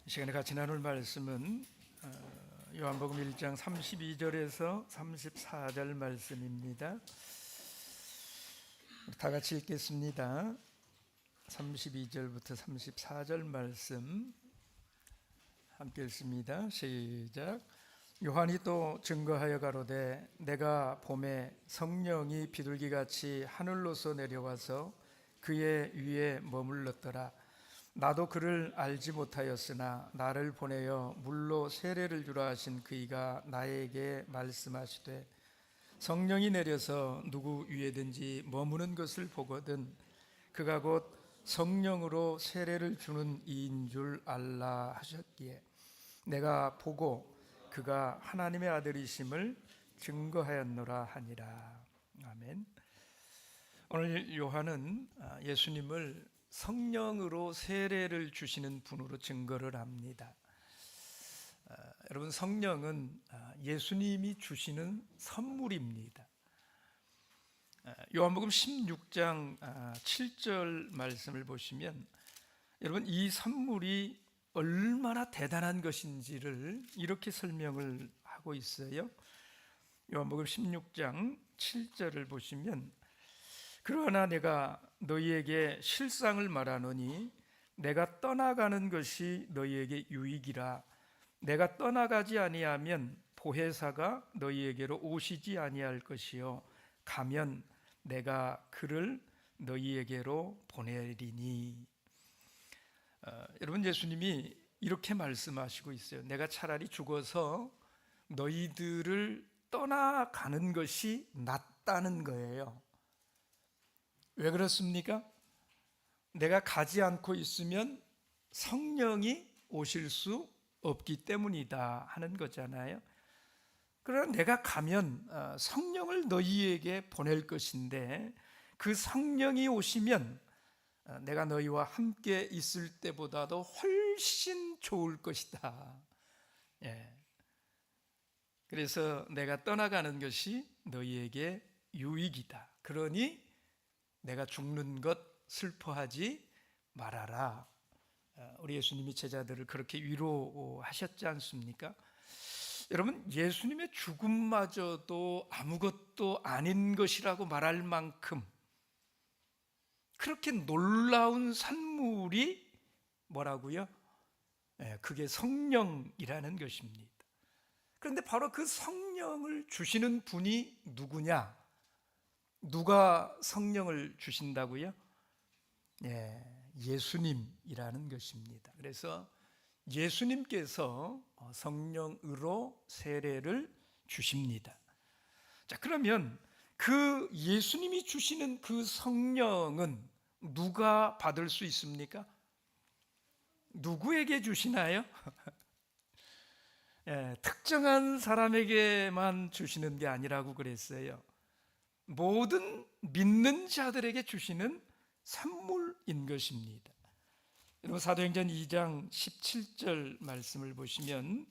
이 시간에 같이 나눌 말씀은 요한복음 1장 32절에서 34절 말씀입니다. 다 같이 읽겠습니다. 32절부터 34절 말씀 함께 읽습니다. 시작. 요한이 또 증거하여 가로되 내가 봄에 성령이 비둘기같이 하늘로서 내려와서 그의 위에 머물렀더라. 나도 그를 알지 못하였으나 나를 보내어 물로 세례를 주라 하신 그이가 나에게 말씀하시되 성령이 내려서 누구 위에든지 머무는 것을 보거든 그가 곧 성령으로 세례를 주는 이인 줄 알라 하셨기에 내가 보고 그가 하나님의 아들이심을 증거하였노라 하니라. 아멘. 오늘 요한은 예수님을 성령으로 세례를 주시는 분으로 증거를 합니다. 여러분, 성령은 예수님이 주시는 선물입니다. 요한복음 16장 7절 말씀을 보시면 여러분, 이 선물이 얼마나 대단한 것인지를 이렇게 설명을 하고 있어요. 요한복음 16장 7절을 보시면 그러나 내가 너희에게 실상을 말하노니 내가 떠나가는 것이 너희에게 유익이라. 내가 떠나가지 아니하면 보혜사가 너희에게로 오시지 아니할 것이요 가면 내가 그를 너희에게로 보내리니. 여러분, 예수님이 이렇게 말씀하시고 있어요. 내가 차라리 죽어서 너희들을 떠나가는 것이 낫다는 거예요. 왜 그렇습니까? 내가 가지 않고 있으면 성령이 오실 수 없기 때문이다 하는 거잖아요. 그러나 내가 가면 성령을 너희에게 보낼 것인데 그 성령이 오시면 내가 너희와 함께 있을 때보다도 훨씬 좋을 것이다. 그래서 내가 떠나가는 것이 너희에게 유익이다. 그러니 내가 죽는 것 슬퍼하지 말아라. 우리 예수님이 제자들을 그렇게 위로하셨지 않습니까? 여러분, 예수님의 죽음마저도 아무것도 아닌 것이라고 말할 만큼 그렇게 놀라운 산물이 뭐라고요? 그게 성령이라는 것입니다. 그런데 바로 그 성령을 주시는 분이 누구냐? 누가 성령을 주신다고요? 예수님이라는 것입니다. 그래서 예수님께서 성령으로 세례를 주십니다. 자, 그러면 그 예수님이 주시는 그 성령은 누가 받을 수 있습니까? 누구에게 주시나요? 특정한 사람에게만 주시는 게 아니라고 그랬어요. 모든 믿는 자들에게 주시는 선물인 것입니다. 여러분, 사도행전 2장 17절 말씀을 보시면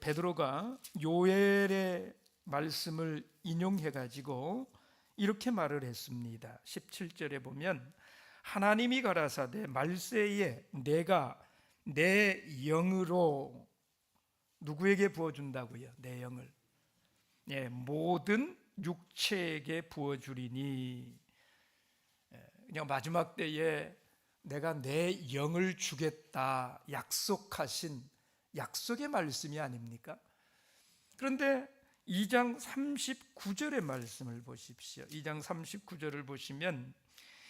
베드로가 요엘의 말씀을 인용해 가지고 이렇게 말을 했습니다. 17절에 보면 하나님이 가라사대 말세에 내가 내 영으로 누구에게 부어준다고요? 내 영을 모든 육체에게 부어주리니. 그냥 마지막 때에 내가 내 영을 주겠다 약속하신 약속의 말씀이 아닙니까? 그런데 2장 39절의 말씀을 보십시오. 2장 39절을 보시면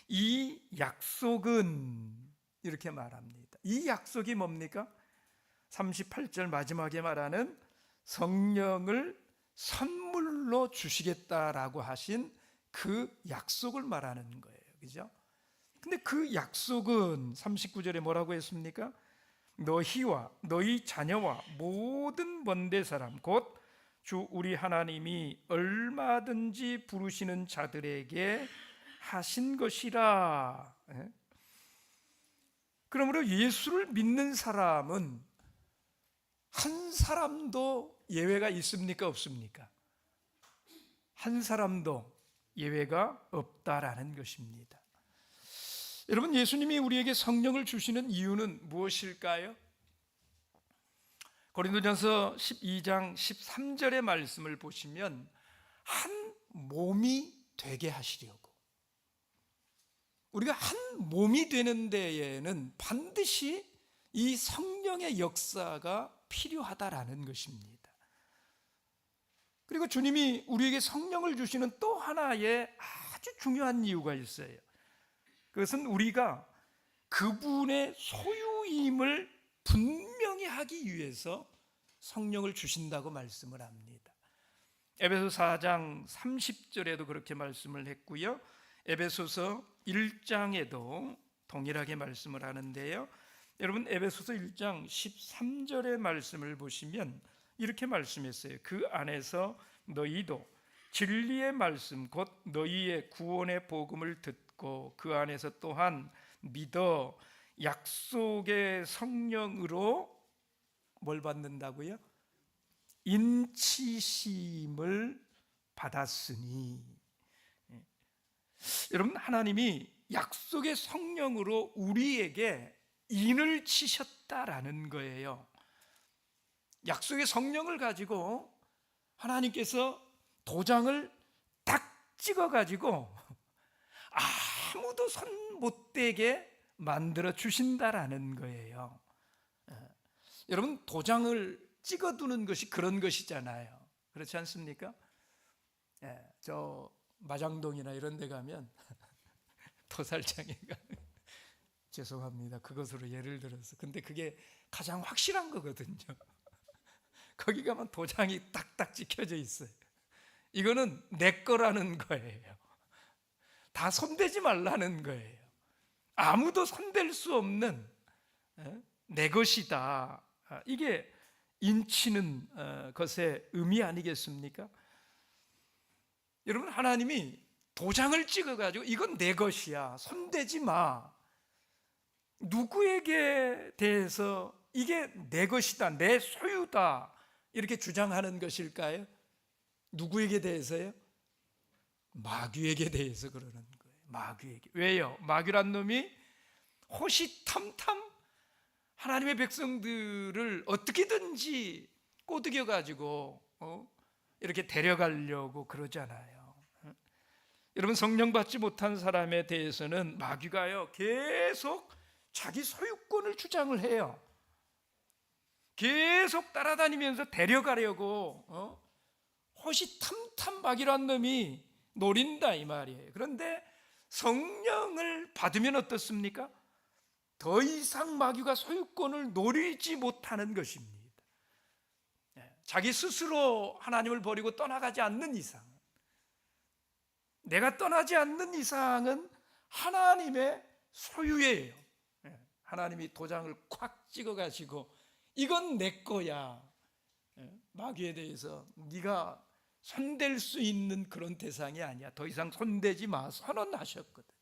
이 약속은 이렇게 말합니다. 이 약속이 뭡니까? 38절 마지막에 말하는 성령을 선물로 주시겠다라고 하신 그 약속을 말하는 거예요. 그죠? 근데 그 약속은 39절에 뭐라고 했습니까? 너희와 너희 자녀와 모든 먼데 사람 곧 주 우리 하나님이 얼마든지 부르시는 자들에게 하신 것이라. 그러므로 예수를 믿는 사람은 한 사람도 예외가 있습니까? 없습니까? 한 사람도 예외가 없다라는 것입니다. 여러분, 예수님이 우리에게 성령을 주시는 이유는 무엇일까요? 고린도전서 12장 13절의 말씀을 보시면 한 몸이 되게 하시려고, 우리가 한 몸이 되는 데에는 반드시 이 성령의 역사가 필요하다라는 것입니다. 그리고 주님이 우리에게 성령을 주시는 또 하나의 아주 중요한 이유가 있어요. 그것은 우리가 그분의 소유임을 분명히 하기 위해서 성령을 주신다고 말씀을 합니다. 에베소 4장 30절에도 그렇게 말씀을 했고요, 에베소서 1장에도 동일하게 말씀을 하는데요, 여러분 에베소서 1장 13절의 말씀을 보시면 이렇게 말씀했어요. 그 안에서 너희도 진리의 말씀 곧 너희의 구원의 복음을 듣고 그 안에서 또한 믿어 약속의 성령으로 뭘 받는다고요? 인치심을 받았으니. 여러분, 하나님이 약속의 성령으로 우리에게 인을 치셨다라는 거예요. 약속의 성령을 가지고 하나님께서 도장을 딱 찍어가지고 아무도 손 못 대게 만들어 주신다라는 거예요. 여러분, 도장을 찍어두는 것이 그런 것이잖아요. 그렇지 않습니까? 저 마장동이나 이런 데 가면 도살장에 가면 죄송합니다, 그것으로 예를 들어서, 근데 그게 가장 확실한 거거든요. 거기 가면 도장이 딱딱 찍혀져 있어요. 이거는 내 거라는 거예요. 다 손대지 말라는 거예요. 아무도 손댈 수 없는 내 것이다. 이게 인치는 것의 의미 아니겠습니까? 여러분, 하나님이 도장을 찍어가지고 이건 내 것이야, 손대지 마, 누구에게 대해서 이게 내 것이다, 내 소유다 이렇게 주장하는 것일까요? 누구에게 대해서요? 마귀에게 대해서 그러는 거예요. 마귀에게. 왜요? 마귀란 놈이 호시탐탐 하나님의 백성들을 어떻게든지 꼬드겨 가지고 이렇게 데려가려고 그러잖아요. 여러분, 성령 받지 못한 사람에 대해서는 마귀가요 계속 자기 소유권을 주장을 해요. 계속 따라다니면서 데려가려고 호시탐탐 마귀란 놈이 노린다 이 말이에요. 그런데 성령을 받으면 어떻습니까? 더 이상 마귀가 소유권을 노리지 못하는 것입니다. 자기 스스로 하나님을 버리고 떠나가지 않는 이상, 내가 떠나지 않는 이상은 하나님의 소유예요. 하나님이 도장을 콱 찍어가지고 이건 내 거야, 마귀에 대해서 네가 손댈 수 있는 그런 대상이 아니야, 더 이상 손대지 마 선언하셨거든.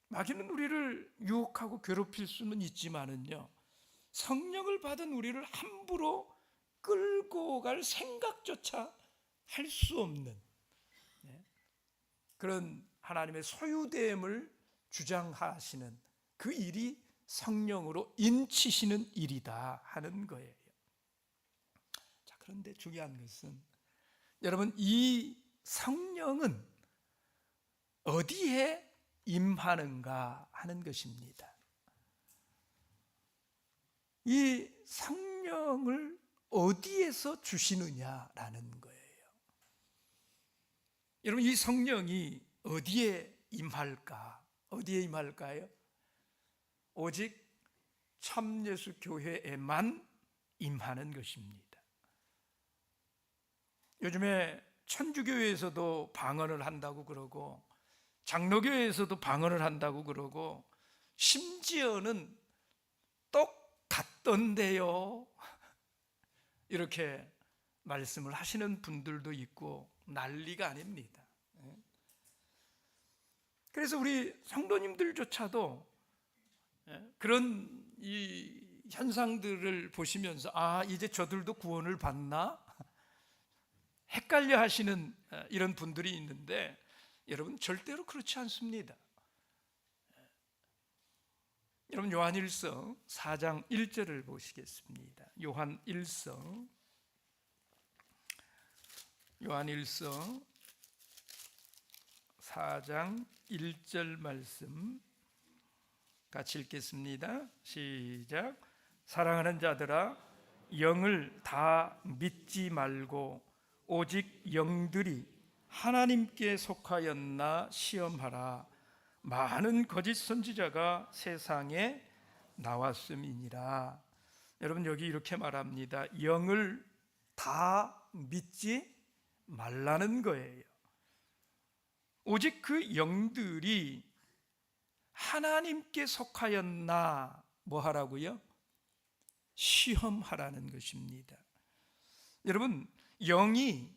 마귀는 우리를 유혹하고 괴롭힐 수는 있지만은요, 성령을 받은 우리를 함부로 끌고 갈 생각조차 할 수 없는 그런 하나님의 소유됨을 주장하시는 그 일이 성령으로 인치시는 일이다 하는 거예요. 자, 그런데 중요한 것은 여러분, 이 성령은 어디에 임하는가 하는 것입니다. 이 성령을 어디에서 주시느냐라는 거예요. 여러분, 이 성령이 어디에 임할까? 어디에 임할까요? 오직 참예수 교회에만 임하는 것입니다. 요즘에 천주교회에서도 방언을 한다고 그러고 장로교회에서도 방언을 한다고 그러고 심지어는 똑같던데요 이렇게 말씀을 하시는 분들도 있고 난리가 아닙니다. 그래서 우리 성도님들조차도 그런 이 현상들을 보시면서 이제 저들도 구원을 받나? 헷갈려 하시는 이런 분들이 있는데 여러분, 절대로 그렇지 않습니다. 여러분 요한일서 4장 1절을 보시겠습니다. 요한일서 4장 1절 말씀 같이 읽겠습니다. 시작. 사랑하는 자들아, 영을 다 믿지 말고 오직 영들이 하나님께 속하였나 시험하라. 많은 거짓 선지자가 세상에 나왔음이니라. 여러분 여기 이렇게 말합니다. 영을 다 믿지 말라는 거예요. 오직 그 영들이 하나님께 속하였나 뭐 하라고요? 시험하라는 것입니다. 여러분 영이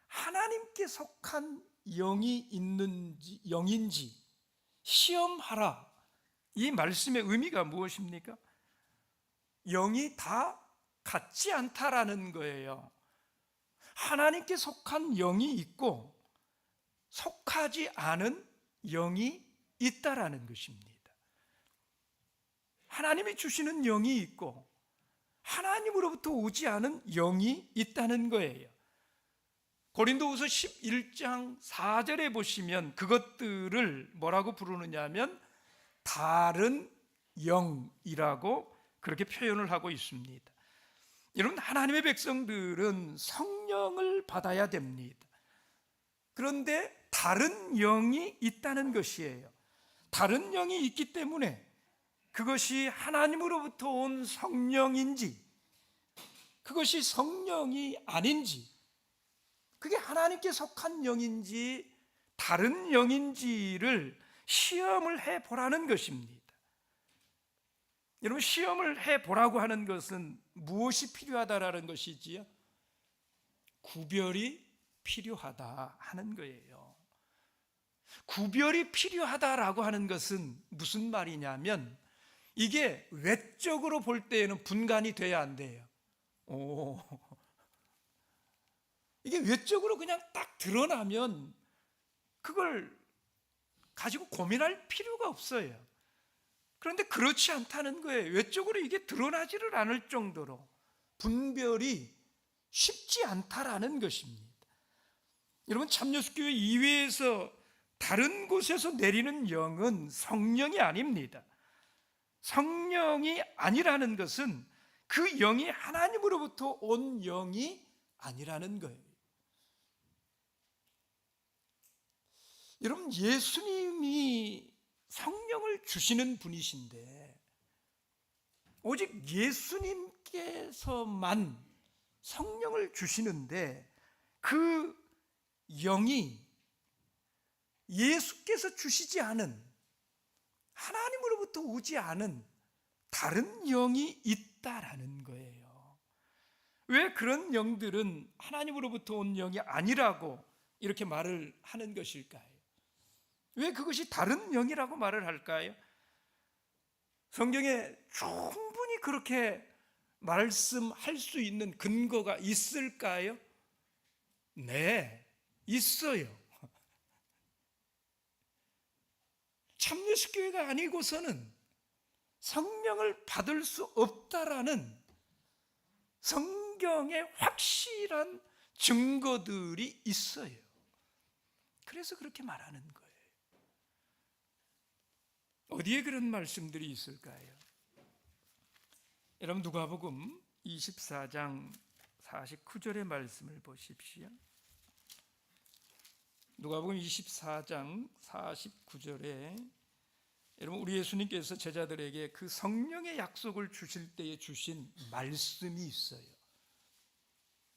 하나님께 속한 영인지 시험하라, 이 말씀의 의미가 무엇입니까? 영이 다 같지 않다라는 거예요. 하나님께 속한 영이 있고 속하지 않은 영이 있다라는 것입니다. 하나님이 주시는 영이 있고 하나님으로부터 오지 않은 영이 있다는 거예요. 고린도후서 11장 4절에 보시면 그것들을 뭐라고 부르느냐 하면 다른 영이라고 그렇게 표현을 하고 있습니다. 여러분 하나님의 백성들은 성령을 받아야 됩니다. 그런데 다른 영이 있다는 것이에요. 다른 영이 있기 때문에 그것이 하나님으로부터 온 성령인지 그것이 성령이 아닌지, 그게 하나님께 속한 영인지 다른 영인지를 시험을 해보라는 것입니다. 여러분 시험을 해보라고 하는 것은 무엇이 필요하다라는 것이지요? 구별이 필요하다 하는 거예요. 구별이 필요하다라고 하는 것은 무슨 말이냐면 이게 외적으로 볼 때에는 분간이 돼야 안 돼요. 이게 외적으로 그냥 딱 드러나면 그걸 가지고 고민할 필요가 없어요. 그런데 그렇지 않다는 거예요. 외적으로 이게 드러나지를 않을 정도로 분별이 쉽지 않다라는 것입니다. 여러분 참여숙교회 이외에서 다른 곳에서 내리는 영은 성령이 아닙니다. 성령이 아니라는 것은 그 영이 하나님으로부터 온 영이 아니라는 거예요. 여러분 예수님이 성령을 주시는 분이신데 오직 예수님께서만 성령을 주시는데 그 영이 예수께서 주시지 않은, 하나님으로부터 오지 않은 다른 영이 있다라는 거예요. 왜 그런 영들은 하나님으로부터 온 영이 아니라고 이렇게 말을 하는 것일까요? 왜 그것이 다른 영이라고 말을 할까요? 성경에 충분히 그렇게 말씀할 수 있는 근거가 있을까요? 네, 있어요. 참여식교회가 아니고서는 성령을 받을 수 없다라는 성경의 확실한 증거들이 있어요. 그래서 그렇게 말하는 거예요. 어디에 그런 말씀들이 있을까요? 여러분 누가복음 24장 49절의 말씀을 보십시오. 누가복음 24장 49절에 여러분 우리 예수님께서 제자들에게 그 성령의 약속을 주실 때에 주신 말씀이 있어요.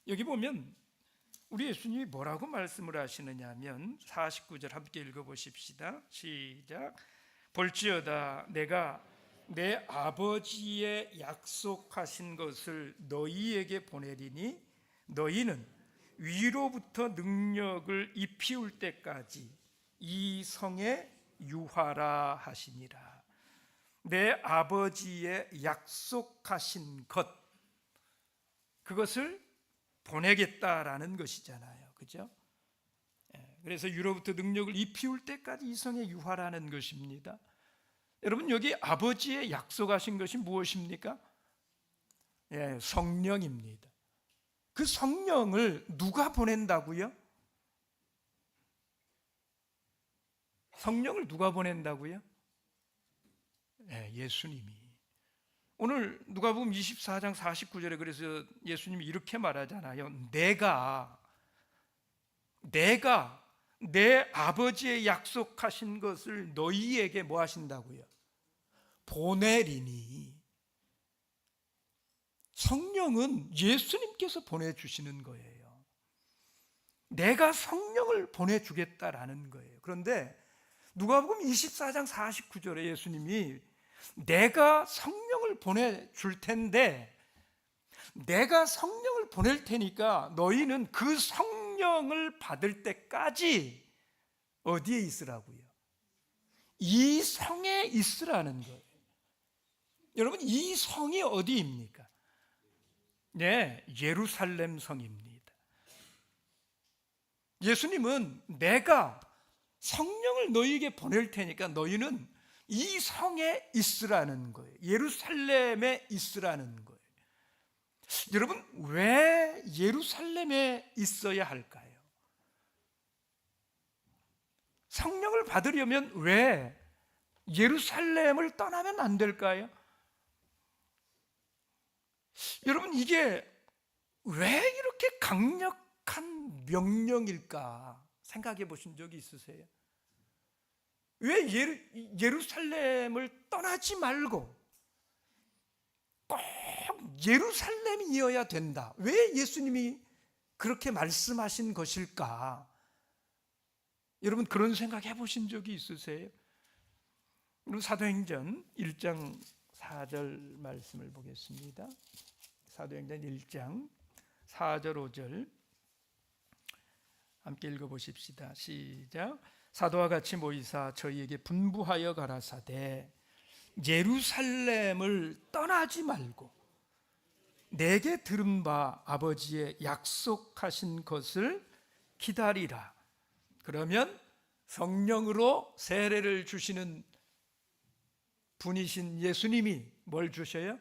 여기 보면 우리 예수님이 뭐라고 말씀을 하시느냐 하면 49절 함께 읽어보십시다. 시작. 볼지어다 내가 내 아버지의 약속하신 것을 너희에게 보내리니 너희는 위로부터 능력을 입히울 때까지 이 성에 유하라 하시니라. 내 아버지의 약속하신 것, 그것을 보내겠다라는 것이잖아요. 그죠? 그래서 위로부터 능력을 입히울 때까지 이 성에 유하라는 것입니다. 여러분, 여기 아버지의 약속하신 것이 무엇입니까? 예, 성령입니다. 그 성령을 누가 보낸다고요? 성령을 누가 보낸다고요? 예, 예수님이. 오늘 누가복음 24장 49절에 그래서 예수님이 이렇게 말하잖아요. 내가 내 아버지의 약속하신 것을 너희에게 뭐 하신다고요? 보내리니. 성령은 예수님께서 보내주시는 거예요. 내가 성령을 보내주겠다라는 거예요. 그런데 누가복음 24장 49절에 예수님이 내가 성령을 보내줄 텐데, 내가 성령을 보낼 테니까 너희는 그 성령을 받을 때까지 어디에 있으라고요? 이 성에 있으라는 거예요. 여러분, 이 성이 어디입니까? 네, 예루살렘 성입니다. 예수님은 내가 성령을 너희에게 보낼 테니까 너희는 이 성에 있으라는 거예요. 예루살렘에 있으라는 거예요. 여러분, 왜 예루살렘에 있어야 할까요? 성령을 받으려면 왜 예루살렘을 떠나면 안 될까요? 여러분, 이게 왜 이렇게 강력한 명령일까 생각해 보신 적이 있으세요? 왜 예루살렘을 떠나지 말고 꼭 예루살렘이어야 된다? 왜 예수님이 그렇게 말씀하신 것일까? 여러분, 그런 생각 해보신 적이 있으세요? 사도행전 1장 4절 말씀을 보겠습니다. 사도행전 1장 4절 5절 함께 읽어보십시다. 시작. 사도와 같이 모이사 저희에게 분부하여 가라사대 예루살렘을 떠나지 말고 내게 들은 바 아버지의 약속하신 것을 기다리라. 그러면 성령으로 세례를 주시는 분이신 예수님이 뭘 주셔요?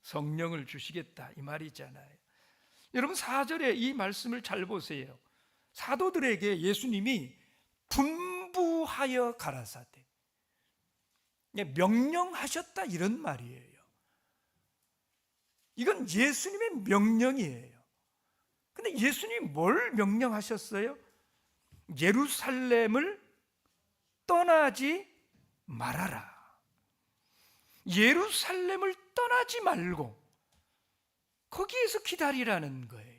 성령을 주시겠다, 이 말이잖아요. 여러분, 4절에 이 말씀을 잘 보세요. 사도들에게 예수님이 분부하여 가라사대, 명령하셨다, 이런 말이에요. 이건 예수님의 명령이에요. 근데 예수님이 뭘 명령하셨어요? 예루살렘을 떠나지 말아라. 예루살렘을 떠나지 말고 거기에서 기다리라는 거예요.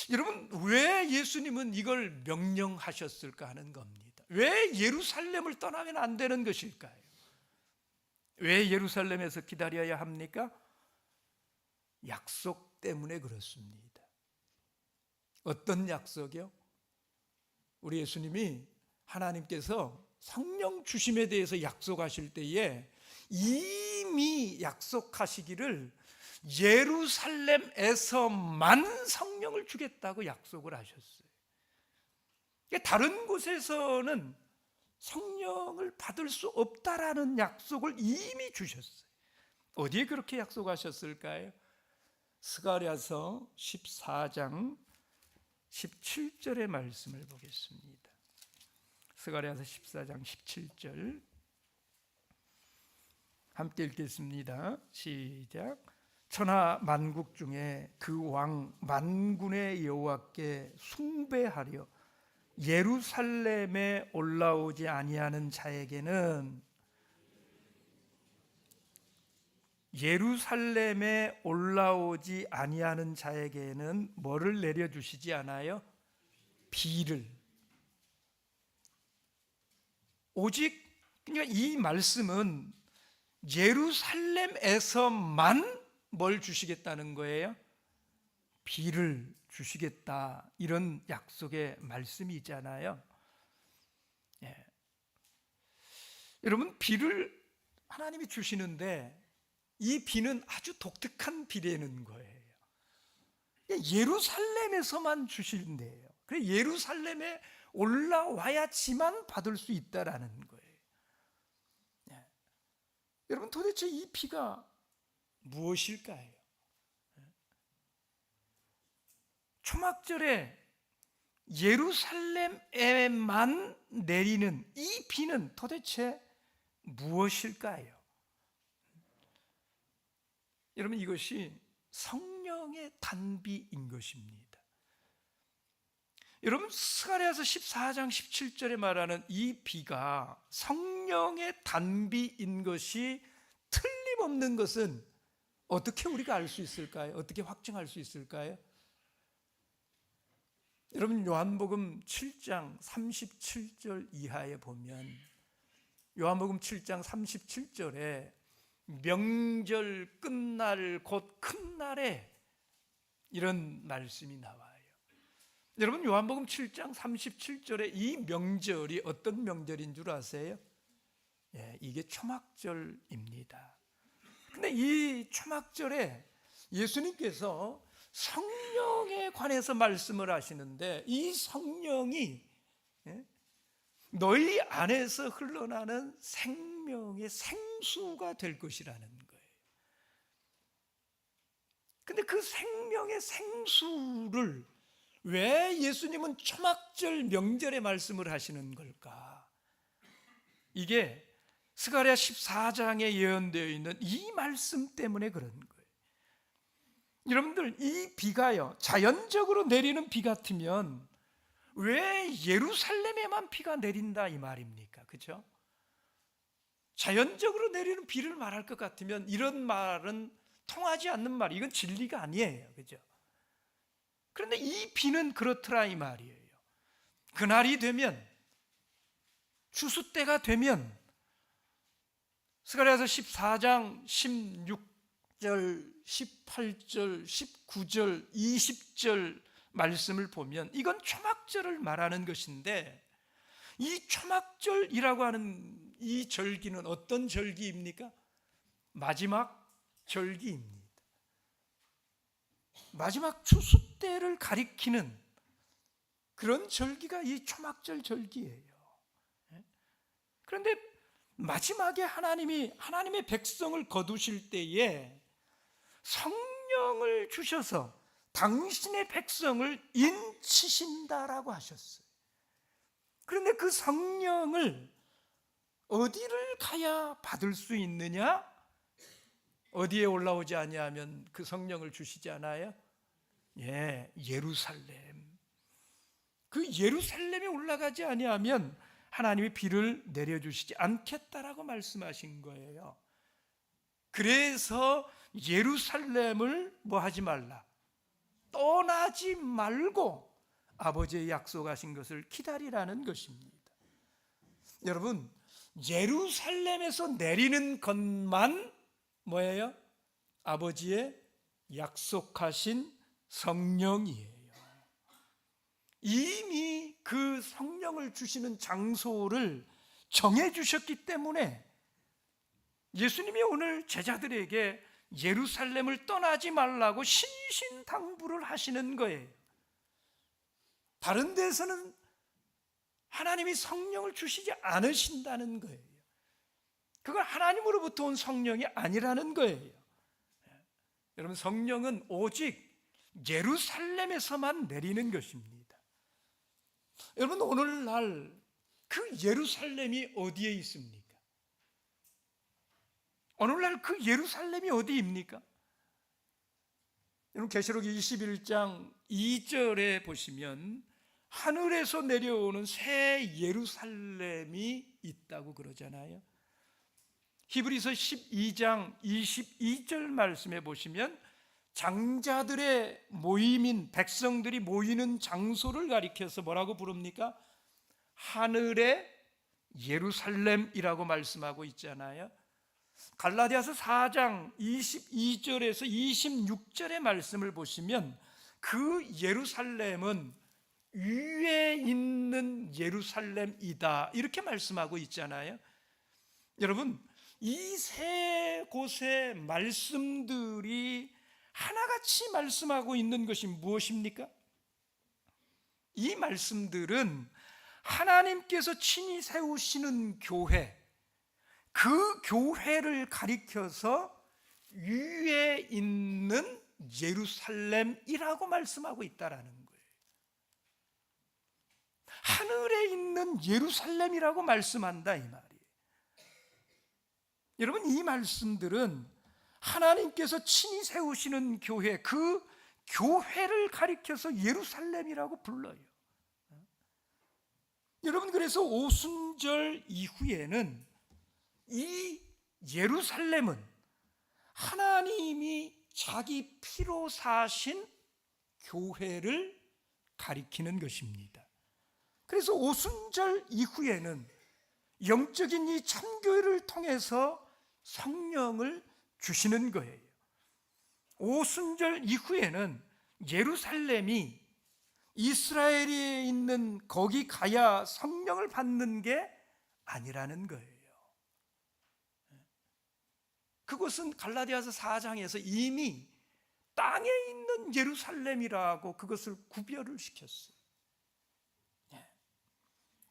여러분, 왜 예수님은 이걸 명령하셨을까 하는 겁니다. 왜 예루살렘을 떠나면 안 되는 것일까요? 왜 예루살렘에서 기다려야 합니까? 약속 때문에 그렇습니다. 어떤 약속이요? 우리 예수님이 하나님께서 성령 주심에 대해서 약속하실 때에 이미 약속하시기를 예루살렘에서만 성령을 주겠다고 약속을 하셨어요. 다른 곳에서는 성령을 받을 수 없다라는 약속을 이미 주셨어요. 어디에 그렇게 약속하셨을까요? 스가랴서 14장 17절의 말씀을 보겠습니다. 스가랴서 14장 17절 함께 읽겠습니다. 시작. 천하 만국 중에 그 왕 만군의 여호와께 숭배하려 예루살렘에 올라오지 아니하는 자에게는 뭐를 내려주시지 않아요? 비를. 오직 그러니까 이 말씀은 예루살렘에서만 뭘 주시겠다는 거예요? 비를 주시겠다, 이런 약속의 말씀이 있잖아요. 예. 여러분, 비를 하나님이 주시는데 이 비는 아주 독특한 비라는 거예요. 예루살렘에서만 주신대요. 그래서 예루살렘에 올라와야지만 받을 수 있다라는 거예요. 여러분, 도대체 이 비가 무엇일까요? 초막절에 예루살렘에만 내리는 이 비는 도대체 무엇일까요? 여러분, 이것이 성령의 단비인 것입니다. 여러분, 스가랴서 14장 17절에 말하는 이 비가 성령의 단비인 것이 틀림없는 것은 어떻게 우리가 알 수 있을까요? 어떻게 확증할 수 있을까요? 여러분, 요한복음 7장 37절 이하에 보면, 요한복음 7장 37절에 명절 끝날 곧 큰 날에 이런 말씀이 나와요. 여러분, 요한복음 7장 37절에 이 명절이 어떤 명절인 줄 아세요? 이게 초막절입니다. 근데 이 초막절에 예수님께서 성령에 관해서 말씀을 하시는데, 이 성령이 너희 안에서 흘러나는 생명의 생수가 될 것이라는 거예요. 근데 그 생명의 생수를 왜 예수님은 초막절 명절에 말씀을 하시는 걸까? 이게 스가랴 14장에 예언되어 있는 이 말씀 때문에 그런 거예요. 여러분들, 이 비가요, 자연적으로 내리는 비 같으면 왜 예루살렘에만 비가 내린다 이 말입니까? 그렇죠? 자연적으로 내리는 비를 말할 것 같으면 이런 말은 통하지 않는 말, 이건 진리가 아니에요. 그렇죠? 그런데 이 비는 그렇더라 이 말이에요. 그날이 되면, 추수 때가 되면, 스가랴서 14장 16절, 18절, 19절, 20절 말씀을 보면 이건 초막절을 말하는 것인데, 이 초막절이라고 하는 이 절기는 어떤 절기입니까? 마지막 절기입니다. 마지막 추수 때를 가리키는 그런 절기가 이 초막절 절기예요. 그런데 마지막에 하나님의 백성을 거두실 때에 성령을 주셔서 당신의 백성을 인치신다라고 하셨어요. 그런데 그 성령을 어디를 가야 받을 수 있느냐? 어디에 올라오지 아니하면 그 성령을 주시지 않아요? 예루살렘. 그 예루살렘에 올라가지 아니하면 하나님이 비를 내려주시지 않겠다라고 말씀하신 거예요. 그래서 예루살렘을 뭐 하지 말라? 떠나지 말고 아버지의 약속하신 것을 기다리라는 것입니다. 여러분, 예루살렘에서 내리는 것만 뭐예요? 아버지의 약속하신 성령이에요. 이미 그 성령을 주시는 장소를 정해 주셨기 때문에 예수님이 오늘 제자들에게 예루살렘을 떠나지 말라고 신신당부를 하시는 거예요. 다른 데서는 하나님이 성령을 주시지 않으신다는 거예요. 그건 하나님으로부터 온 성령이 아니라는 거예요. 여러분, 성령은 오직 예루살렘에서만 내리는 것입니다. 여러분, 오늘날 그 예루살렘이 어디에 있습니까? 오늘날 그 예루살렘이 어디입니까? 여러분, 계시록 21장 2절에 보시면 하늘에서 내려오는 새 예루살렘이 있다고 그러잖아요. 히브리서 12장 22절 말씀에 보시면 장자들의 모임인 백성들이 모이는 장소를 가리켜서 뭐라고 부릅니까? 하늘의 예루살렘이라고 말씀하고 있잖아요. 갈라디아서 4장 22절에서 26절의 말씀을 보시면 그 예루살렘은 위에 있는 예루살렘이다 이렇게 말씀하고 있잖아요. 여러분, 이 세 곳의 말씀들이 하나같이 말씀하고 있는 것이 무엇입니까? 이 말씀들은 하나님께서 친히 세우시는 교회, 그 교회를 가리켜서 위에 있는 예루살렘이라고 말씀하고 있다라는 거예요. 하늘에 있는 예루살렘이라고 말씀한다 이 말이에요. 여러분, 이 말씀들은 하나님께서 친히 세우시는 교회, 그 교회를 가리켜서 예루살렘이라고 불러요. 여러분, 그래서 오순절 이후에는 이 예루살렘은 하나님이 자기 피로 사신 교회를 가리키는 것입니다. 그래서 오순절 이후에는 영적인 이 참교회를 통해서 성령을 주시는 거예요. 오순절 이후에는 예루살렘이 이스라엘에 있는 거기 가야 성령을 받는 게 아니라는 거예요. 그것은 갈라디아서 4장에서 이미 땅에 있는 예루살렘이라고 그것을 구별을 시켰어요.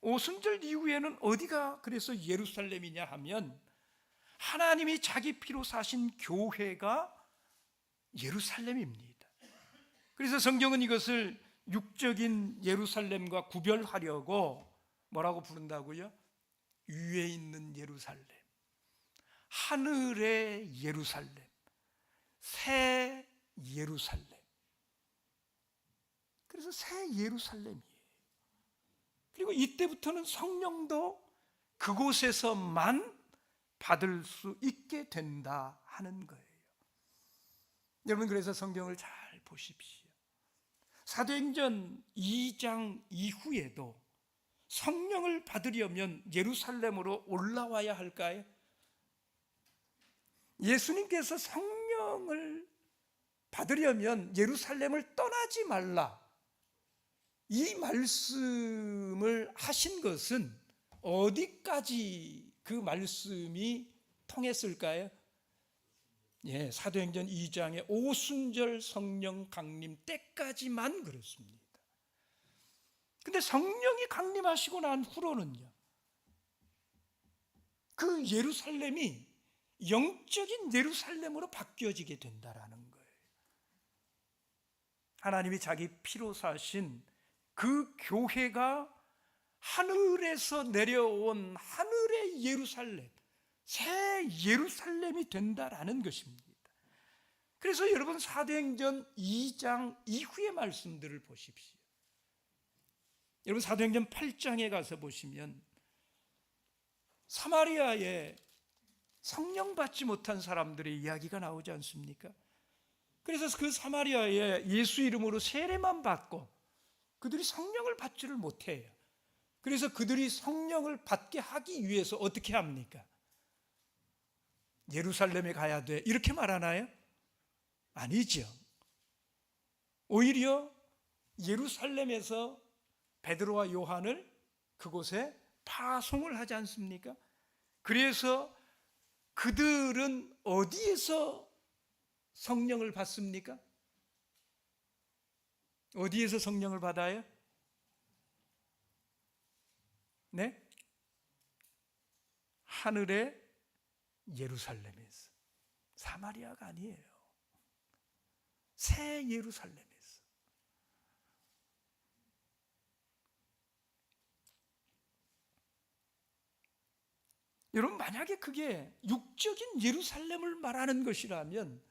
오순절 이후에는 어디가 그래서 예루살렘이냐 하면 하나님이 자기 피로 사신 교회가 예루살렘입니다. 그래서 성경은 이것을 육적인 예루살렘과 구별하려고 뭐라고 부른다고요? 위에 있는 예루살렘, 하늘의 예루살렘, 새 예루살렘. 그래서 새 예루살렘이에요. 그리고 이때부터는 성령도 그곳에서만 받을 수 있게 된다 하는 거예요. 여러분, 그래서 성경을 잘 보십시오. 사도행전 2장 이후에도 성령을 받으려면 예루살렘으로 올라와야 할까요? 예수님께서 성령을 받으려면 예루살렘을 떠나지 말라, 이 말씀을 하신 것은 어디까지 그 말씀이 통했을까요? 사도행전 2장의 오순절 성령 강림 때까지만 그렇습니다. 근데 성령이 강림하시고 난 후로는요, 그 예루살렘이 영적인 예루살렘으로 바뀌어지게 된다라는 거예요. 하나님이 자기 피로 사신 그 교회가 하늘에서 내려온 하늘의 예루살렘, 새 예루살렘이 된다라는 것입니다. 그래서 여러분, 사도행전 2장 이후의 말씀들을 보십시오. 여러분, 사도행전 8장에 가서 보시면 사마리아에 성령 받지 못한 사람들의 이야기가 나오지 않습니까? 그래서 그 사마리아에 예수 이름으로 세례만 받고 그들이 성령을 받지를 못해요. 그래서 그들이 성령을 받게 하기 위해서 어떻게 합니까? 예루살렘에 가야 돼, 이렇게 말하나요? 아니죠. 오히려 예루살렘에서 베드로와 요한을 그곳에 파송을 하지 않습니까? 그래서 그들은 어디에서 성령을 받습니까? 어디에서 성령을 받아요? 네? 하늘의 예루살렘에서. 사마리아가 아니에요. 새 예루살렘에서. 여러분, 만약에 그게 육적인 예루살렘을 말하는 것이라면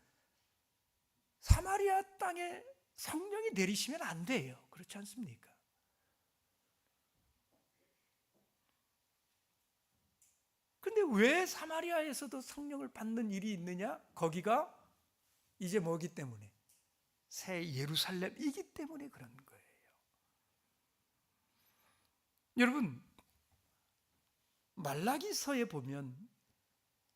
사마리아 땅에 성령이 내리시면 안 돼요. 그렇지 않습니까? 근데 왜 사마리아에서도 성령을 받는 일이 있느냐? 거기가 이제 뭐기 때문에? 새 예루살렘이기 때문에 그런 거예요. 여러분, 말라기서에 보면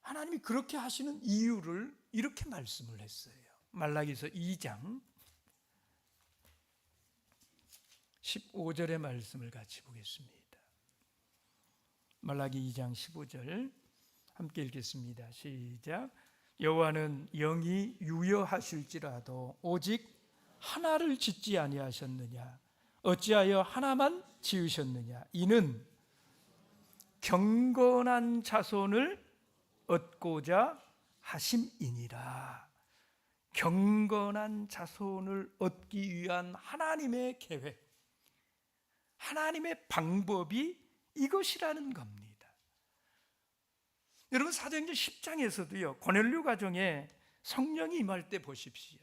하나님이 그렇게 하시는 이유를 이렇게 말씀을 했어요. 말라기서 2장 15절의 말씀을 같이 보겠습니다. 말라기 2장 15절 함께 읽겠습니다. 시작. 여호와는 영이 유여하실지라도 오직 하나를 짓지 아니하셨느냐? 어찌하여 하나만 지으셨느냐? 이는 경건한 자손을 얻고자 하심이니라. 경건한 자손을 얻기 위한 하나님의 계획, 하나님의 방법이 이것이라는 겁니다. 여러분, 사도행전 10장에서도요 고넬료 가정에 성령이 임할 때 보십시오.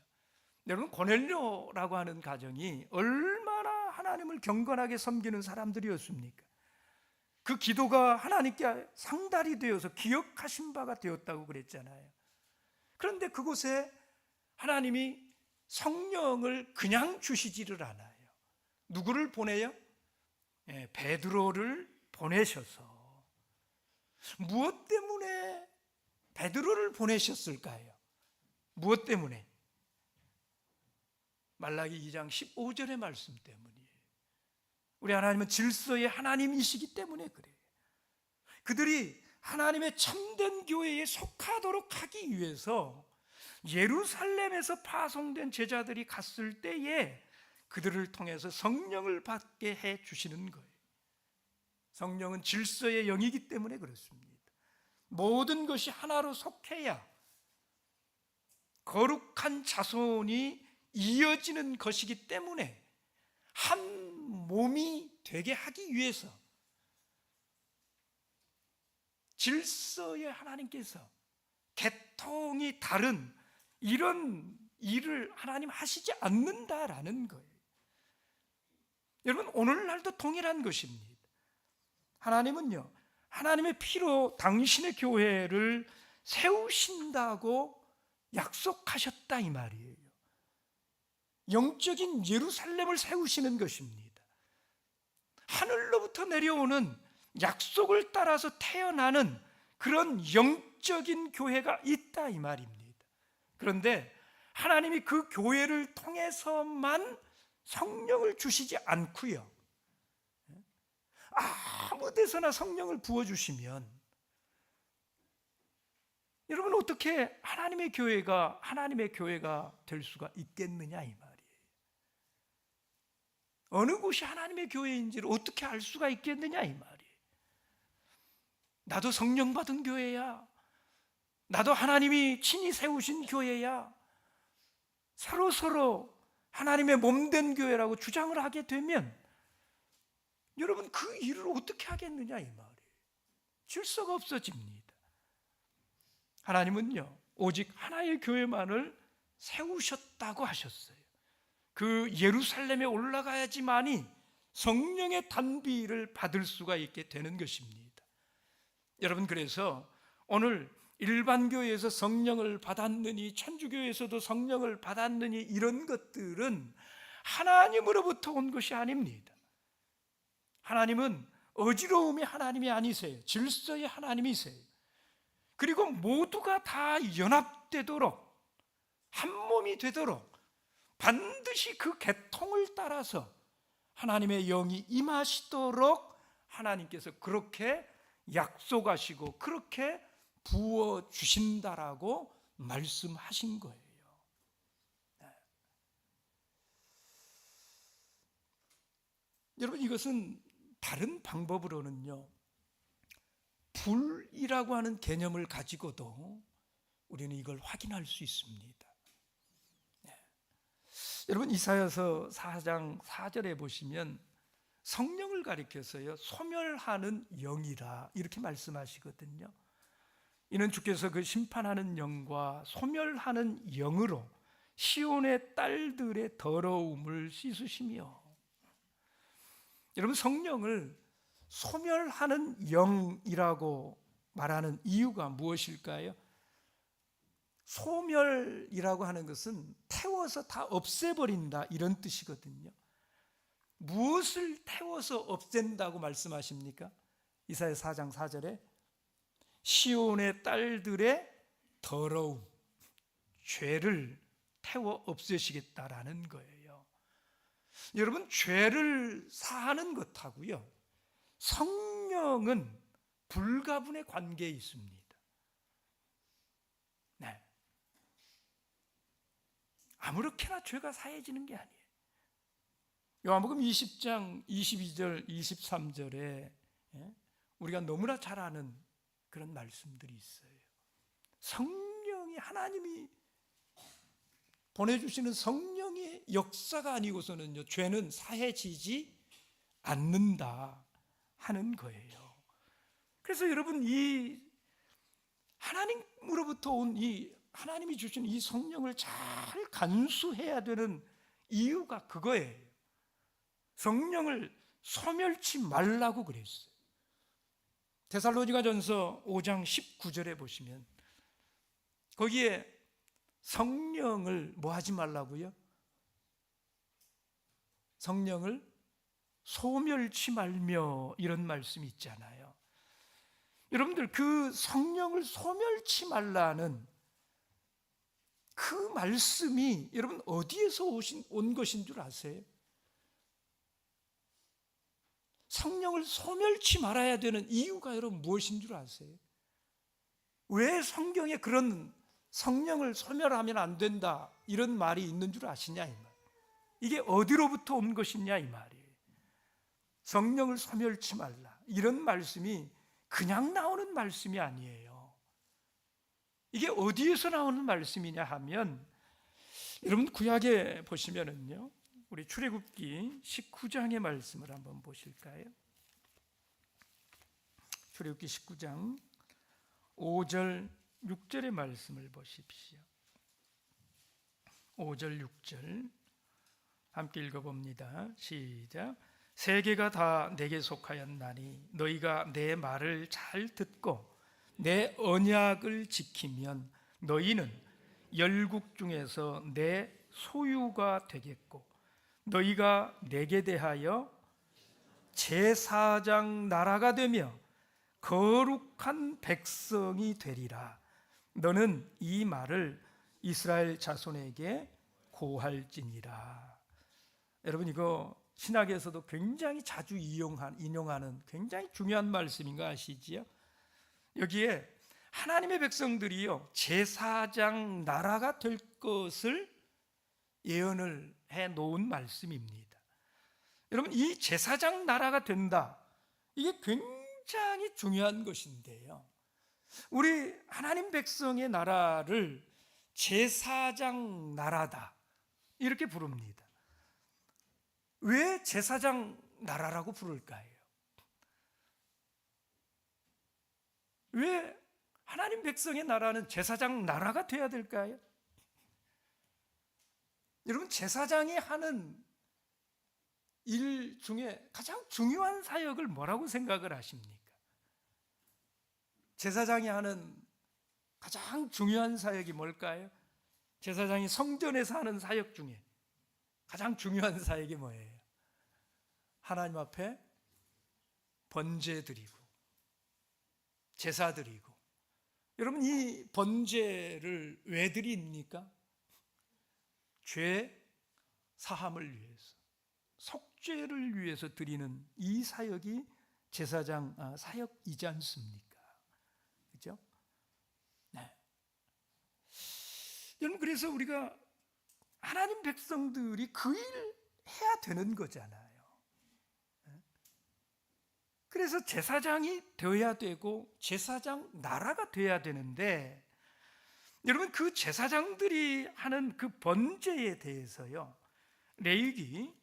여러분, 고넬료라고 하는 가정이 얼마나 하나님을 경건하게 섬기는 사람들이었습니까? 그 기도가 하나님께 상달이 되어서 기억하신 바가 되었다고 그랬잖아요. 그런데 그곳에 하나님이 성령을 그냥 주시지를 않아요. 누구를 보내요? 베드로를 보내셔서. 무엇 때문에 베드로를 보내셨을까요? 무엇 때문에? 말라기 2장 15절의 말씀 때문이에요. 우리 하나님은 질서의 하나님이시기 때문에 그래요. 그들이 하나님의 참된 교회에 속하도록 하기 위해서 예루살렘에서 파송된 제자들이 갔을 때에 그들을 통해서 성령을 받게 해 주시는 거예요. 성령은 질서의 영이기 때문에 그렇습니다. 모든 것이 하나로 속해야 거룩한 자손이 이어지는 것이기 때문에 한 몸이 되게 하기 위해서 질서의 하나님께서 계통이 다른 이런 일을 하나님 하시지 않는다라는 거예요. 여러분, 오늘날도 동일한 것입니다. 하나님은요, 하나님의 피로 당신의 교회를 세우신다고 약속하셨다 이 말이에요. 영적인 예루살렘을 세우시는 것입니다. 하늘로부터 내려오는 약속을 따라서 태어나는 그런 영적인 교회가 있다 이 말입니다. 그런데 하나님이 그 교회를 통해서만 성령을 주시지 않고요, 아무 데서나 성령을 부어주시면 여러분, 어떻게 하나님의 교회가 될 수가 있겠느냐 이 말이에요. 어느 곳이 하나님의 교회인지를 어떻게 알 수가 있겠느냐 이 말이에요. 나도 성령 받은 교회야, 나도 하나님이 친히 세우신 교회야, 서로 하나님의 몸된 교회라고 주장을 하게 되면 여러분, 그 일을 어떻게 하겠느냐 이 말이에요. 질서가 없어집니다. 하나님은요, 오직 하나의 교회만을 세우셨다고 하셨어요. 그 예루살렘에 올라가야지만이 성령의 단비를 받을 수가 있게 되는 것입니다. 여러분, 그래서 오늘 일반 교회에서 성령을 받았느니, 천주교에서도 성령을 받았느니, 이런 것들은 하나님으로부터 온 것이 아닙니다. 하나님은 어지러움의 하나님이 아니세요. 질서의 하나님이세요. 그리고 모두가 다 연합되도록, 한 몸이 되도록 반드시 그 계통을 따라서 하나님의 영이 임하시도록 하나님께서 그렇게 약속하시고 그렇게 부어주신다라고 말씀하신 거예요. 여러분, 이것은 다른 방법으로는요, 불이라고 하는 개념을 가지고도 우리는 이걸 확인할 수 있습니다. 여러분, 이사야서 4장 4절에 보시면 성령을 가리켜서요, 소멸하는 영이라 이렇게 말씀하시거든요. 이는 주께서 그 심판하는 영과 소멸하는 영으로 시온의 딸들의 더러움을 씻으시며. 여러분, 성령을 소멸하는 영이라고 말하는 이유가 무엇일까요? 소멸이라고 하는 것은 태워서 다 없애버린다, 이런 뜻이거든요. 무엇을 태워서 없앤다고 말씀하십니까? 이사야 4장 4절에 시온의 딸들의 더러움, 죄를 태워 없애시겠다라는 거예요. 여러분, 죄를 사하는 것하고요, 성령은 불가분의 관계에 있습니다. 네. 아무렇게나 죄가 사해지는 게 아니에요. 요한복음 20장 22절 23절에 우리가 너무나 잘 아는 그런 말씀들이 있어요. 성령이, 하나님이 보내주시는 성령의 역사가 아니고서는요, 죄는 사해지지 않는다 하는 거예요. 그래서 여러분, 이 하나님으로부터 온 이 하나님이 주신 이 성령을 잘 간수해야 되는 이유가 그거예요. 성령을 소멸치 말라고 그랬어요. 데살로니가전서 5장 19절에 보시면 거기에 성령을 뭐 하지 말라고요? 성령을 소멸치 말며, 이런 말씀이 있잖아요. 여러분들, 그 성령을 소멸치 말라는 그 말씀이 여러분 어디에서 온 것인 줄 아세요? 성령을 소멸치 말아야 되는 이유가 여러분 무엇인 줄 아세요? 왜 성경에 그런 성령을 소멸하면 안 된다 이런 말이 있는 줄 아시냐 이 말. 이게 어디로부터 온 것이냐 이 말이에요. 성령을 소멸치 말라, 이런 말씀이 그냥 나오는 말씀이 아니에요. 이게 어디에서 나오는 말씀이냐 하면, 여러분 구약에 보시면은요, 우리 출애굽기 19장의 말씀을 한번 보실까요? 출애굽기 19장 5절 6절의 말씀을 보십시오. 5절 6절 함께 읽어봅니다. 시작. 세계가 다 내게 속하였나니 너희가 내 말을 잘 듣고 내 언약을 지키면 너희는 열국 중에서 내 소유가 되겠고 너희가 내게 대하여 제사장 나라가 되며 거룩한 백성이 되리라. 너는 이 말을 이스라엘 자손에게 고할지니라. 여러분, 이거 신학에서도 굉장히 자주 인용하는 굉장히 중요한 말씀인 거 아시지요? 여기에 하나님의 백성들이요, 제사장 나라가 될 것을 예언을 해 놓은 말씀입니다. 여러분, 이 제사장 나라가 된다, 이게 굉장히 중요한 것인데요, 우리 하나님 백성의 나라를 제사장 나라다 이렇게 부릅니다. 왜 제사장 나라라고 부를까요? 왜 하나님 백성의 나라는 제사장 나라가 돼야 될까요? 여러분, 제사장이 하는 일 중에 가장 중요한 사역을 뭐라고 생각을 하십니까? 제사장이 하는 가장 중요한 사역이 뭘까요? 제사장이 성전에서 하는 사역 중에 가장 중요한 사역이 뭐예요? 하나님 앞에 번제 드리고 제사 드리고. 여러분, 이 번제를 왜 드립니까? 죄 사함을 위해서, 속죄를 위해서 드리는 이 사역이 제사장 사역이지 않습니까? 그렇죠? 네. 여러분, 그래서 우리가 하나님 백성들이 그 일 해야 되는 거잖아요. 그래서 제사장이 되어야 되고 제사장 나라가 되어야 되는데, 여러분, 그 제사장들이 하는 그 번제에 대해서요, 레위기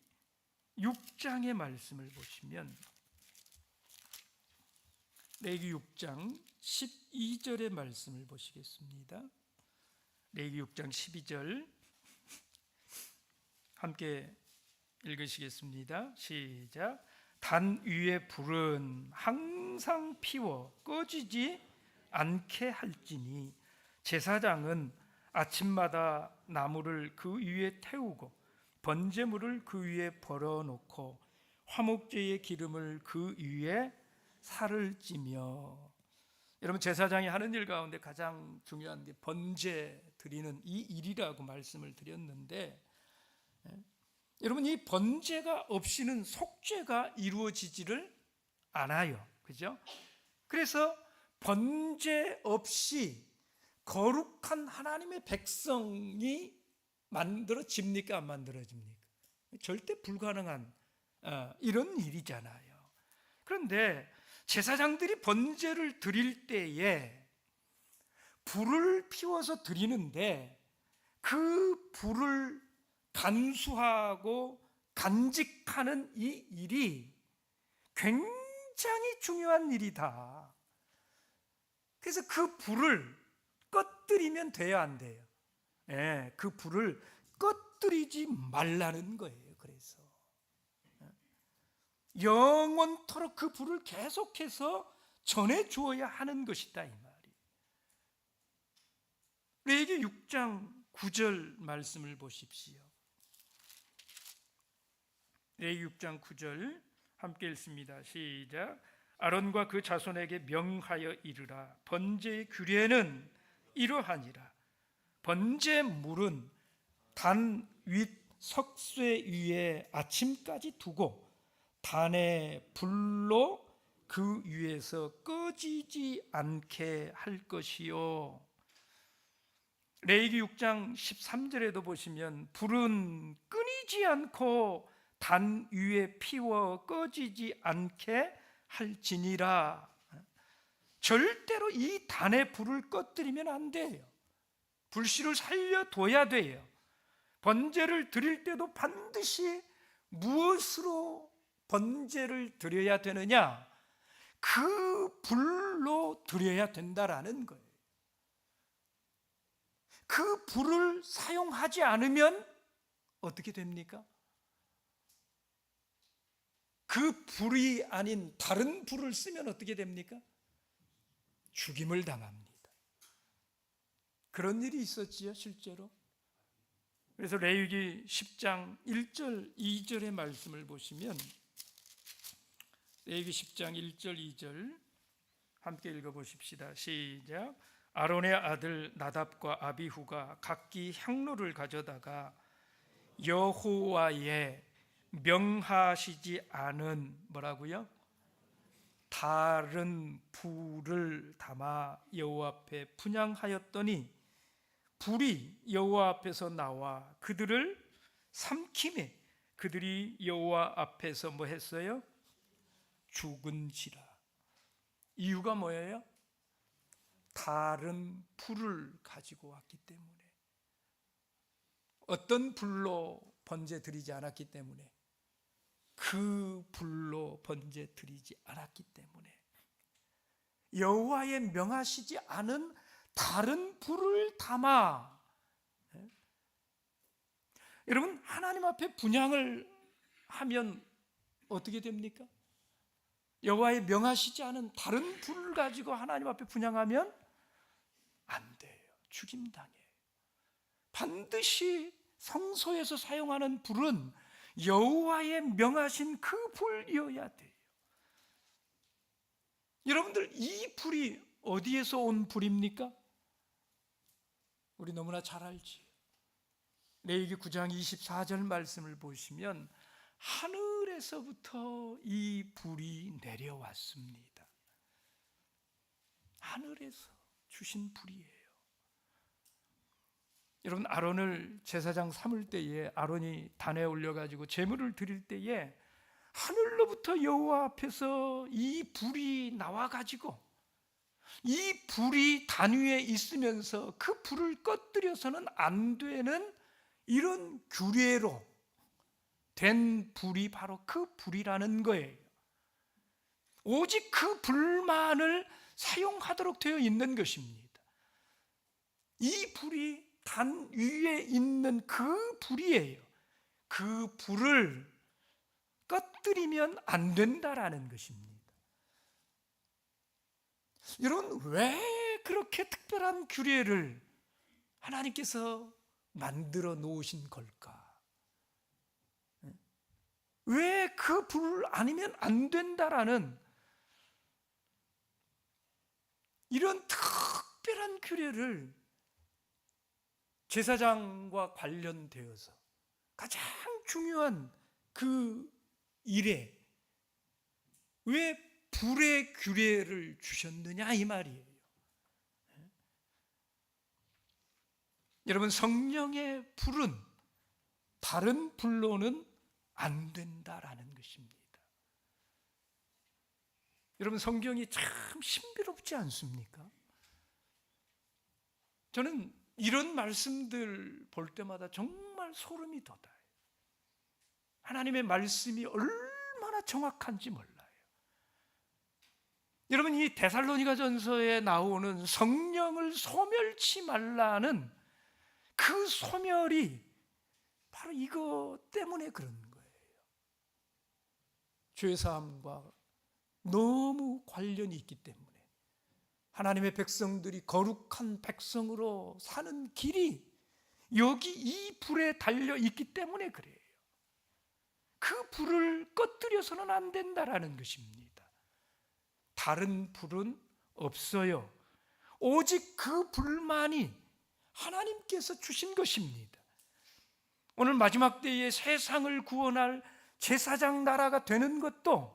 6장의 말씀을 보시면 레위기 6장 12절의 말씀을 보시겠습니다. 레위기 6장 12절 함께 읽으시겠습니다. 시작. 단 위에 불은 항상 피워 꺼지지 않게 할지니 제사장은 아침마다 나무를 그 위에 태우고 번제물을 그 위에 벌어놓고 화목제의 기름을 그 위에 살을 찌며. 여러분, 제사장이 하는 일 가운데 가장 중요한 게 번제 드리는 이 일이라고 말씀을 드렸는데, 여러분, 이 번제가 없이는 속죄가 이루어지지를 않아요. 그죠? 그래서 번제 없이 거룩한 하나님의 백성이 만들어집니까? 안 만들어집니까? 절대 불가능한 이런 일이잖아요. 그런데 제사장들이 번제를 드릴 때에 불을 피워서 드리는데 그 불을 간수하고 간직하는 이 일이 굉장히 중요한 일이다. 그래서 그 불을 꺼뜨리면 돼야 안 돼요. 예, 그 불을 꺼뜨리지 말라는 거예요. 그래서 영원토록 그 불을 계속해서 전해주어야 하는 것이다 이 말이에요. 레위기 6장 9절 말씀을 보십시오. 레위기 6장 9절 함께 읽습니다. 시작. 아론과 그 자손에게 명하여 이르라. 번제의 규례는 이러하니라. 번제 물은 단 윗 석쇠 위에 아침까지 두고 단의 불로 그 위에서 꺼지지 않게 할 것이요. 레위기 6장 13절에도 보시면 불은 끊이지 않고 단 위에 피워 꺼지지 않게 할지니라. 절대로 이 단의 불을 꺼뜨리면 안 돼요. 불씨를 살려둬야 돼요. 번제를 드릴 때도 반드시 무엇으로 번제를 드려야 되느냐? 그 불로 드려야 된다라는 거예요. 그 불을 사용하지 않으면 어떻게 됩니까? 그 불이 아닌 다른 불을 쓰면 어떻게 됩니까? 죽임을 당합니다. 그런 일이 있었지요, 실제로. 그래서 레위기 10장 1절 2절의 말씀을 보시면 레위기 10장 1절 2절 함께 읽어보십시다. 시작. 아론의 아들 나답과 아비후가 각기 향로를 가져다가 여호와의 명하시지 않은 뭐라고요? 다른 불을 담아 여호와 앞에 분향하였더니 불이 여호와 앞에서 나와 그들을 삼키매 그들이 여호와 앞에서 뭐 했어요? 죽은지라. 이유가 뭐예요? 다른 불을 가지고 왔기 때문에. 어떤 불로 번제 드리지 않았기 때문에, 그 불로 번제 드리지 않았기 때문에 여호와의 명하시지 않은 다른 불을 담아. 여러분, 하나님 앞에 분향을 하면 어떻게 됩니까? 여호와의 명하시지 않은 다른 불을 가지고 하나님 앞에 분향하면 안 돼요. 죽임당해요. 반드시 성소에서 사용하는 불은 여호와의 명하신 그 불이어야 돼요. 여러분들, 이 불이 어디에서 온 불입니까? 우리 너무나 잘 알지. 레위기 9장 24절 말씀을 보시면 하늘에서부터 이 불이 내려왔습니다. 하늘에서 주신 불이에요. 여러분, 아론을 제사장 삼을 때에 아론이 단에 올려가지고 제물을 드릴 때에 하늘로부터 여호와 앞에서 이 불이 나와가지고 이 불이 단 위에 있으면서 그 불을 꺼뜨려서는 안 되는 이런 규례로 된 불이 바로 그 불이라는 거예요. 오직 그 불만을 사용하도록 되어 있는 것입니다. 이 불이 단 위에 있는 그 불이에요. 그 불을 꺼뜨리면 안 된다라는 것입니다. 여러분, 왜 그렇게 특별한 규례를 하나님께서 만들어 놓으신 걸까? 왜 그 불 아니면 안 된다라는 이런 특별한 규례를 제사장과 관련되어서 가장 중요한 그 일에 왜 불의 규례를 주셨느냐 이 말이에요. 여러분, 성령의 불은 다른 불로는 안 된다라는 것입니다. 여러분, 성경이 참 신비롭지 않습니까? 저는 이런 말씀들 볼 때마다 정말 소름이 돋아요. 하나님의 말씀이 얼마나 정확한지 몰라요. 여러분, 이 데살로니가전서에 나오는 성령을 소멸치 말라는 그 소멸이 바로 이거 때문에 그런 거예요. 죄사함과 너무 관련이 있기 때문에 하나님의 백성들이 거룩한 백성으로 사는 길이 여기 이 불에 달려 있기 때문에 그래요. 그 불을 꺼뜨려서는 안 된다라는 것입니다. 다른 불은 없어요. 오직 그 불만이 하나님께서 주신 것입니다. 오늘 마지막 때에 세상을 구원할 제사장 나라가 되는 것도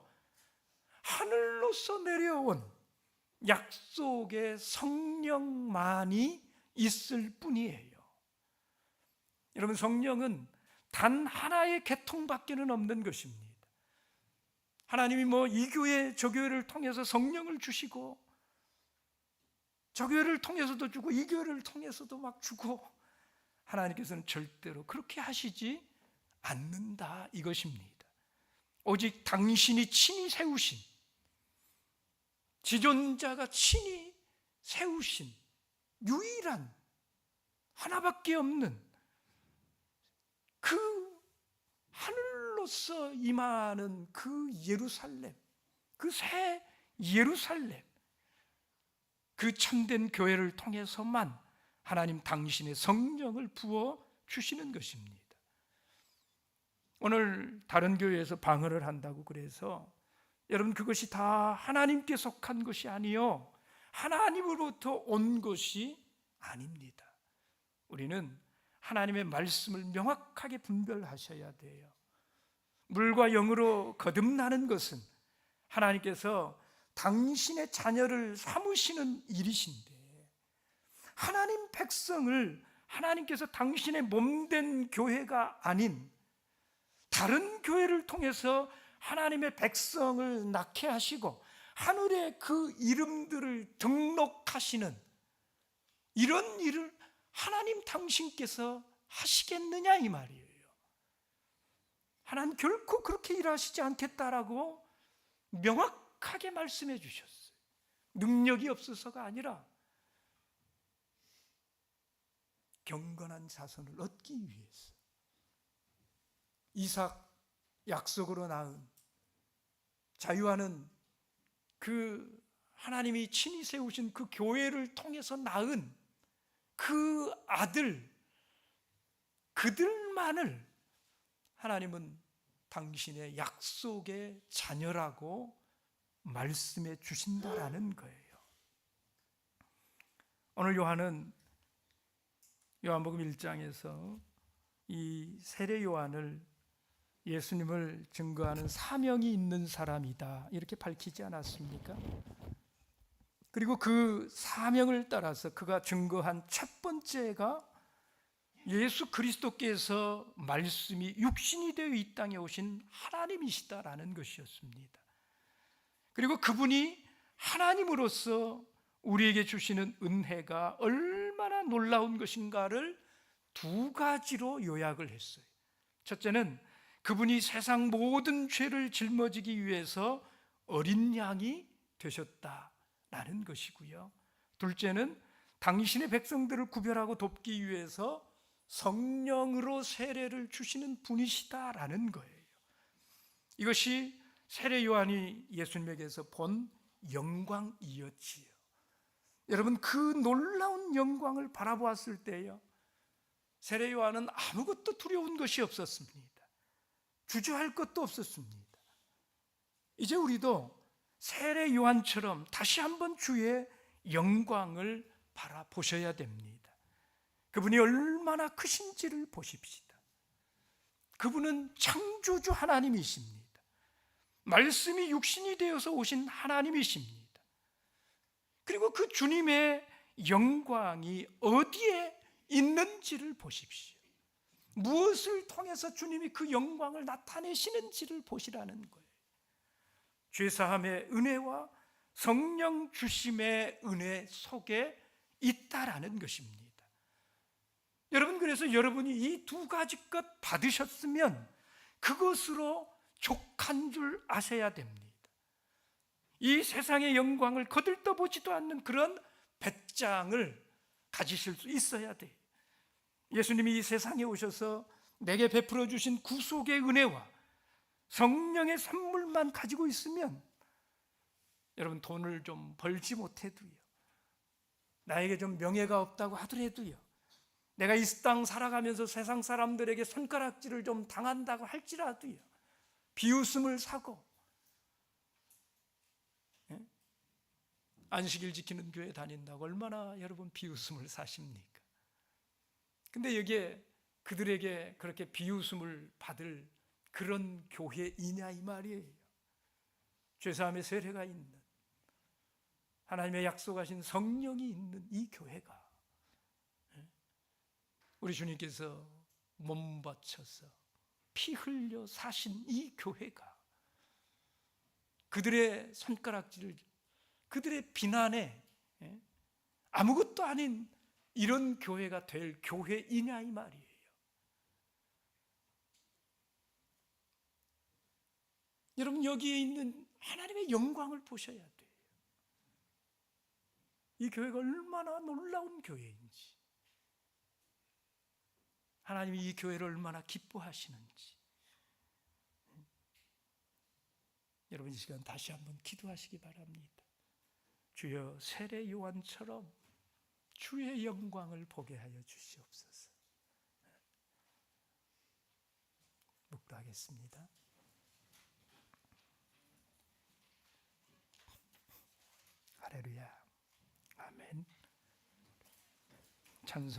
하늘로서 내려온 약속의 성령만이 있을 뿐이에요. 여러분, 성령은 단 하나의 계통밖에는 없는 것입니다. 하나님이 이 교회 저 교회를 통해서 성령을 주시고 저 교회를 통해서도 주고 이 교회를 통해서도 막 주고, 하나님께서는 절대로 그렇게 하시지 않는다 이것입니다. 오직 당신이 친히 세우신, 지존자가 친히 세우신 유일한 하나밖에 없는 그 하늘로서 임하는 그 예루살렘, 그 새 예루살렘, 그 참된 교회를 통해서만 하나님 당신의 성령을 부어 주시는 것입니다. 오늘 다른 교회에서 방언을 한다고 그래서 여러분, 그것이 다 하나님께 속한 것이 아니요, 하나님으로부터 온 것이 아닙니다. 우리는 하나님의 말씀을 명확하게 분별하셔야 돼요. 물과 영으로 거듭나는 것은 하나님께서 당신의 자녀를 삼으시는 일이신데, 하나님 백성을 하나님께서 당신의 몸된 교회가 아닌 다른 교회를 통해서 하나님의 백성을 낳게 하시고 하늘에 그 이름들을 등록하시는 이런 일을 하나님 당신께서 하시겠느냐 이 말이에요. 하나님 결코 그렇게 일하시지 않겠다라고 명확하게 말씀해 주셨어요. 능력이 없어서가 아니라 경건한 자손을 얻기 위해서. 이삭 약속으로 낳은, 자유하는 그 하나님이 친히 세우신 그 교회를 통해서 낳은 그 아들, 그들만을 하나님은 당신의 약속의 자녀라고 말씀해 주신다라는 거예요. 오늘 요한은 요한복음 1장에서 이 세례 요한을 예수님을 증거하는 사명이 있는 사람이다 이렇게 밝히지 않았습니까? 그리고 그 사명을 따라서 그가 증거한 첫 번째가 예수 그리스도께서 말씀이 육신이 되어 이 땅에 오신 하나님이시다라는 것이었습니다. 그리고 그분이 하나님으로서 우리에게 주시는 은혜가 얼마나 놀라운 것인가를 두 가지로 요약을 했어요. 첫째는 그분이 세상 모든 죄를 짊어지기 위해서 어린 양이 되셨다라는 것이고요. 둘째는 당신의 백성들을 구별하고 돕기 위해서 성령으로 세례를 주시는 분이시다라는 거예요. 이것이 세례 요한이 예수님에게서 본 영광이었지요. 여러분, 그 놀라운 영광을 바라보았을 때요, 세례 요한은 아무것도 두려운 것이 없었습니다. 주저할 것도 없었습니다. 이제 우리도 세례 요한처럼 다시 한번 주의 영광을 바라보셔야 됩니다. 그분이 얼마나 크신지를 보십시다. 그분은 창조주 하나님이십니다. 말씀이 육신이 되어서 오신 하나님이십니다. 그리고 그 주님의 영광이 어디에 있는지를 보십시오. 무엇을 통해서 주님이 그 영광을 나타내시는지를 보시라는 거예요. 죄사함의 은혜와 성령 주심의 은혜 속에 있다라는 것입니다. 여러분, 그래서 여러분이 이 두 가지 것 받으셨으면 그것으로 족한 줄 아셔야 됩니다. 이 세상의 영광을 거들떠보지도 않는 그런 배짱을 가지실 수 있어야 돼요. 예수님이 이 세상에 오셔서 내게 베풀어 주신 구속의 은혜와 성령의 선물만 가지고 있으면, 여러분, 돈을 좀 벌지 못해도요, 나에게 좀 명예가 없다고 하더라도요, 내가 이 땅 살아가면서 세상 사람들에게 손가락질을 좀 당한다고 할지라도요, 비웃음을 사고 안식일 지키는 교회 다닌다고 얼마나 여러분 비웃음을 사십니까? 근데 여기에 그들에게 그렇게 비웃음을 받을 그런 교회이냐 이 말이에요. 죄사함의 세례가 있는, 하나님의 약속하신 성령이 있는 이 교회가, 우리 주님께서 몸 바쳐서 피 흘려 사신 이 교회가 그들의 손가락질을, 그들의 비난에 아무것도 아닌 이런 교회가 될 교회이냐 이 말이에요. 여러분, 여기에 있는 하나님의 영광을 보셔야 돼요. 이 교회가 얼마나 놀라운 교회인지, 하나님이 이 교회를 얼마나 기뻐하시는지, 여러분 이 시간 다시 한번 기도하시기 바랍니다. 주여, 세례 요한처럼 주의 영광을 보게 하여 주시옵소서. 묵도하겠습니다. 할렐루야. 아멘. 찬송.